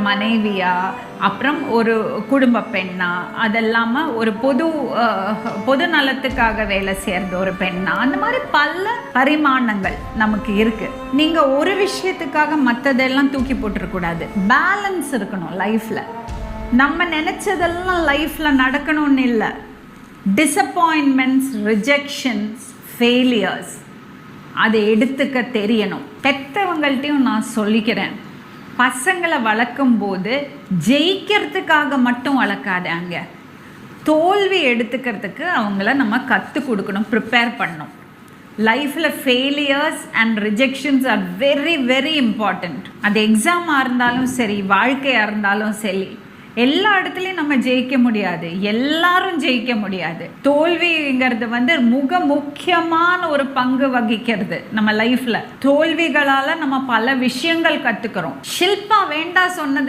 மனைவியா, அப்புறம் ஒரு குடும்ப பெண்ணா, அதெல்லாம ஒரு பொது நலத்துக்காக வேலை செய்கிறது ஒரு பெண்ணா, அந்த மாதிரி பல பரிமாணங்கள் நமக்கு இருக்கு. நீங்க ஒரு விஷயத்துக்காக மற்றதெல்லாம் தூக்கி போட்டுறக்கூடாது. பேலன்ஸ் இருக்கணும் லைஃப்ல. நம்ம நினைச்சதெல்லாம் லைஃப்ல நடக்கணும்னு இல்லை. டிசப்பாயின்மெண்ட்ஸ், ரிஜெக்ஷன்ஸ், ஃபெயிலியர்ஸ் அதை எடுத்துக்க தெரியணும். பெற்றவங்கள்ட்டையும் நான் சொல்லிக்கிறேன், பசங்களை வளர்க்கும் போது ஜெயிக்கிறதுக்காக மட்டும் வளர்க்காதாங்க. தோல்வி எடுத்துக்கிறதுக்கு அவங்கள நம்ம கற்றுக் கொடுக்கணும், ப்ரிப்பேர் பண்ணணும். லைஃப்பில் failures and rejections are very very important. அது எக்ஸாமாக இருந்தாலும் சரி, வாழ்க்கையாக இருந்தாலும் சரி, எல்லா இடத்துலையும் நம்ம ஜெயிக்க முடியாது, எல்லாரும் ஜெயிக்க முடியாது. தோல்விங்கிறது முக்கியமான ஒரு பங்கு வகிக்கிறது நம்ம லைஃப்ல. தோல்விகளால் நம்ம பல விஷயங்கள் கற்றுக்கிறோம். ஷில்பா வேண்டாம் சொன்னது